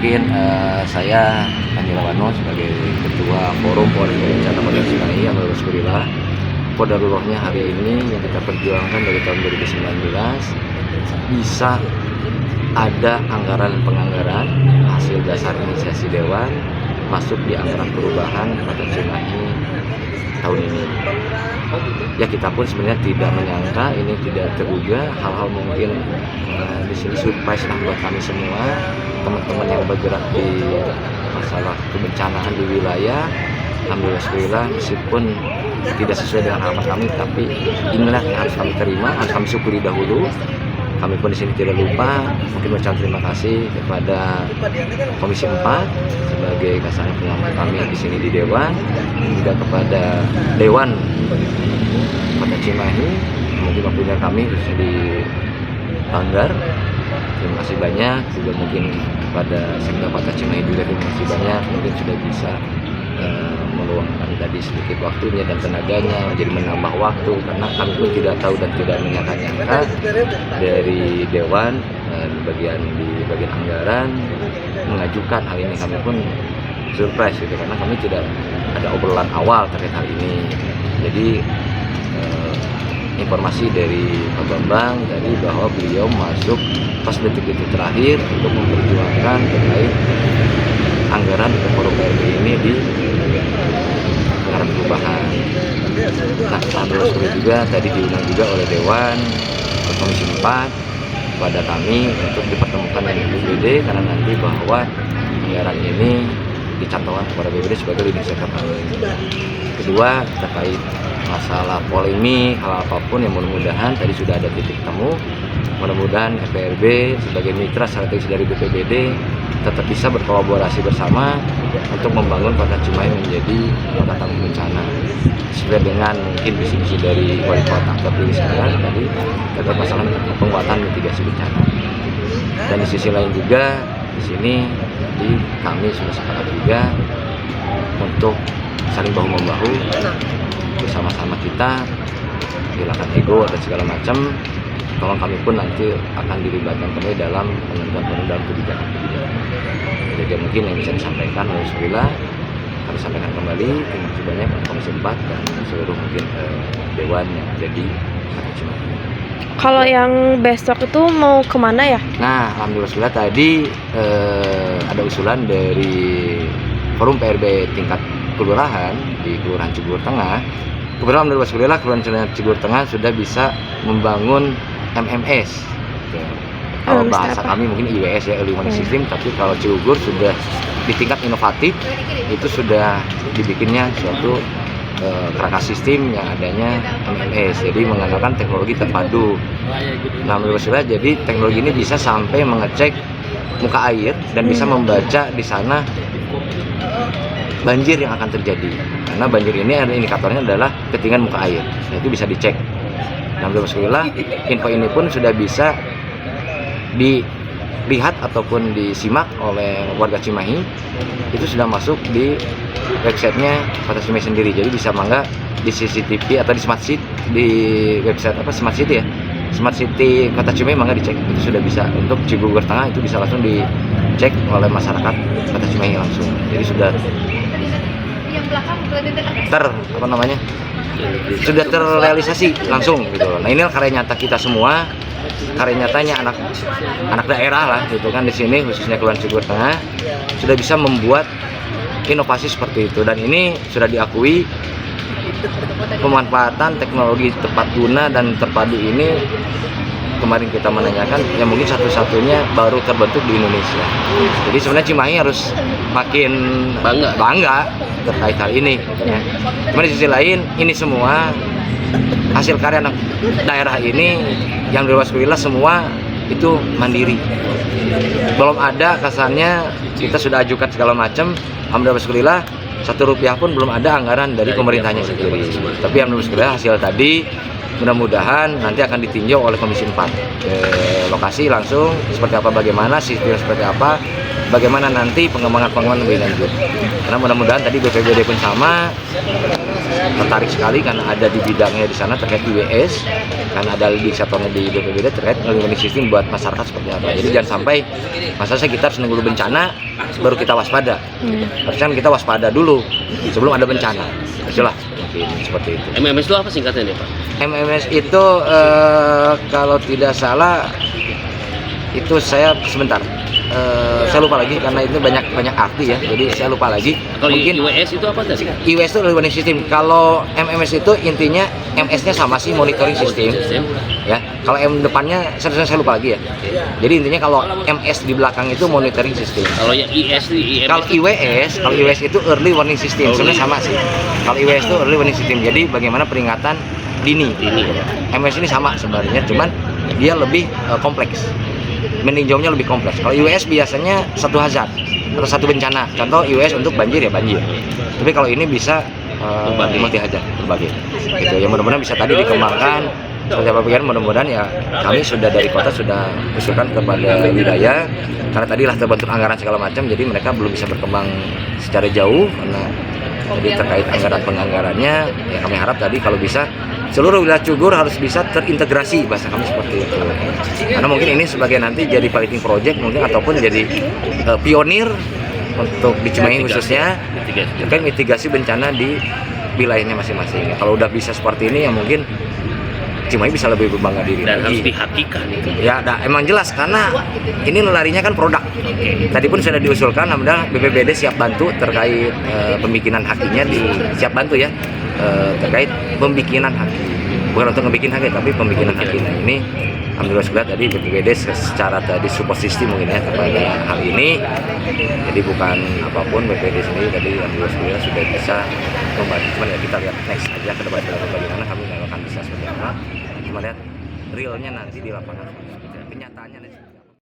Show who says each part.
Speaker 1: Mungkin saya Panji Lawano sebagai Ketua Forum Polri Berencana Kota Cimahi yang alhamdulillah kodarullahnya hari ini yang kita perjuangkan dari tahun 2019 bisa ada anggaran penganggaran hasil dasar inisiasi Dewan masuk di anggaran perubahan Kota Cimahi tahun ini. Ya kita pun sebenarnya tidak menyangka, ini tidak terduga, hal-hal mungkin di sini surprise lah buat kami semua, teman-teman yang bergerak di masalah kebencanaan di wilayah. Alhamdulillah meskipun tidak sesuai dengan harapan kami, tapi inilah yang harus kami terima, harus kami syukuri dahulu. Kami pun di sini tidak lupa mungkin mengucapkan terima kasih kepada Komisi 4 sebagai kasarnya pengamat kami di sini di Dewan, juga kepada Dewan Kota Cimahi, mungkin waktunya kami bisa di Banggar. Terima kasih banyak, juga mungkin kepada Sekda Kota Cimahi juga terima kasih banyak, mungkin sudah bisa meluangkan tadi sedikit waktunya dan tenaganya menjadi menambah waktu, karena kami pun tidak tahu dan tidak menyangka-nyangka dari Dewan di bagian anggaran mengajukan hal ini. Kami pun surprise gitu, karena kami tidak ada obrolan awal terkait hal ini. Jadi informasi dari Pak Bambang tadi bahwa beliau masuk pas detik-detik terakhir untuk memperjuangkan terkait anggaran untuk forum PRB ini di anggaran perubahan. Nah, alhamdulillah juga tadi diundang juga oleh Dewan Komisi 4 kepada kami untuk dipertemukan dengan BPBD, karena nanti bahwa anggaran ini dicantumkan kepada BPBD sebagai leading sector kami. Kedua, terkait masalah polemik hal apapun yang mudah-mudahan tadi sudah ada titik temu. Mudah-mudahan FPRB sebagai mitra strategis dari BPBD tetap bisa berkolaborasi bersama untuk membangun Kota Cimahi menjadi kota tangguh bencana sesuai dengan mungkin visi-visi dari Wali Kota terpilih sekarang tadi terkait masalah penguatan mitigasi bencana. Dan di sisi lain juga di sini kami sudah sepakat juga untuk saling bahu-membahu bersama-sama, kita hilangkan ego dan segala macam. Tolong kami pun nanti akan dilibatkan kembali dalam penentuan dalam kebijakan-kebijakan. Jadi mungkin yang bisa disampaikan, alhamdulillah kami sampaikan kembali. Terima kasih banyak Komisi 4 dan seluruh mungkin Dewan yang ada di Kota Cimahi.
Speaker 2: Kalau yang besok itu mau kemana ya? Nah,
Speaker 1: alhamdulillah tadi ada usulan dari Forum PRB tingkat kelurahan di Kelurahan Cigur Tengah. Kebetulan alhamdulillah Kelurahan Cigur Tengah sudah bisa membangun MMS. Kalau bahasa kami mungkin IWS ya, Early Warning System, tapi kalau Ciugur sudah di tingkat inovatif, itu sudah dibikinnya suatu kerangka sistem yang adanya MMS, jadi mengandalkan teknologi terpadu. Nah, alhamdulillah jadi teknologi ini bisa sampai mengecek muka air dan bisa membaca di sana banjir yang akan terjadi, karena banjir ini ada indikatornya adalah ketinggian muka air. Nah, itu bisa dicek. Alhamdulillah info ini pun sudah bisa dilihat ataupun disimak oleh warga Cimahi. Itu sudah masuk di websitenya Kota Cimahi sendiri, jadi bisa mangga di CCTV atau di Smart City, di website Smart City ya, Smart City Kota Cimahi mangga dicek. Itu sudah bisa. Untuk Cibugur Tengah itu bisa langsung dicek oleh masyarakat Kota Cimahi langsung. Jadi sudah sudah terrealisasi langsung gitu. Nah, ini karya nyata kita semua, karya nyatanya anak daerah lah gitu kan, di sini khususnya Kelurahan Cigur Tengah sudah bisa membuat inovasi seperti itu, dan ini sudah diakui pemanfaatan teknologi tepat guna dan terpadu ini kemarin kita menanyakan, yang mungkin satu-satunya baru terbentuk di Indonesia. Jadi sebenarnya Cimahi harus makin bangga terkait hal ini. Gitu ya. Cuma di sisi lain, ini semua hasil karya anak daerah ini yang alhamdulillah semua itu mandiri. Belum ada kesannya kita sudah ajukan segala macam, alhamdulillah Rp1 pun belum ada anggaran dari pemerintahnya sendiri. Tapi alhamdulillah hasil tadi mudah-mudahan nanti akan ditinjau oleh Komisi 4 ke lokasi langsung seperti apa, bagaimana sistem seperti apa, bagaimana nanti pengembangan lebih lanjut. Karena mudah-mudahan tadi BPBD pun sama tertarik sekali karena ada di bidangnya di sana terkait IWS, karena ada di sektornya di BPBD terkait ngelindungi sistem buat masyarakat seperti apa. Jadi jangan sampai masalahnya kita harus nunggu bencana baru kita waspada. Harusnya kita waspada dulu sebelum ada bencana. Itulah mungkin seperti itu.
Speaker 3: MMS itu apa singkatnya nih Pak?
Speaker 1: MMS itu kalau tidak salah itu saya sebentar. Saya lupa lagi karena itu banyak arti ya, jadi saya lupa lagi.
Speaker 3: Kalau
Speaker 1: mungkin
Speaker 3: IWS itu apa tadi?
Speaker 1: IWS itu adalah warning system. Kalau MMS itu intinya MS-nya sama sih, monitoring system. Ya, kalau M depannya saya lupa lagi ya. Jadi intinya kalau MS di belakang itu monitoring system.
Speaker 3: Kalau yang IS itu
Speaker 1: Kalau IWS itu early warning system. Sebenarnya sama sih. Kalau IWS itu early warning system. Jadi bagaimana peringatan dini. MS ini sama sebenarnya, cuman dia lebih kompleks. Meninjaunya lebih kompleks. Kalau IWS biasanya satu hazard atau satu bencana. Contoh IWS untuk banjir ya banjir. Tapi kalau ini bisa multi hazard berbagai. Gitu ya, mudah-mudahan bisa tadi dikembangkan seperti apa pikiran. Mudah-mudahan ya kami sudah dari kota sudah usulkan kepada wilayah karena tadilah terbentuk anggaran segala macam, jadi mereka belum bisa berkembang secara jauh karena jadi terkait penganggarannya ya kami harap tadi kalau bisa seluruh wilayah Cugur harus bisa terintegrasi, bahasa kami seperti itu. Karena mungkin ini sebagai nanti jadi piloting project mungkin ataupun jadi pionir untuk di Cimahi khususnya terkait mitigasi bencana di wilayahnya masing-masing. Kalau udah bisa seperti ini ya mungkin Cimahi bisa lebih berbangga diri.
Speaker 3: Dan harus dihakikan itu.
Speaker 1: Ya, emang jelas karena ini larinya kan produk. Tadi pun sudah diusulkan, alhamdulillah BPBD siap bantu terkait pembikinan hakinya siap bantu ya terkait pembikinan haki. Bukan untuk ngebikin haki tapi pembikinan haki. Nah, ini alhamdulillah sudah tadi BPBD secara tadi support system mungkin ya kepada hal ini. Jadi bukan apapun BPBD sendiri tadi alhamdulillah sudah bisa membantu. Cuman ya kita lihat next aja ke depan bagaimana kami akan bisa seperti apa. Cuma lihat realnya nanti di lapangan.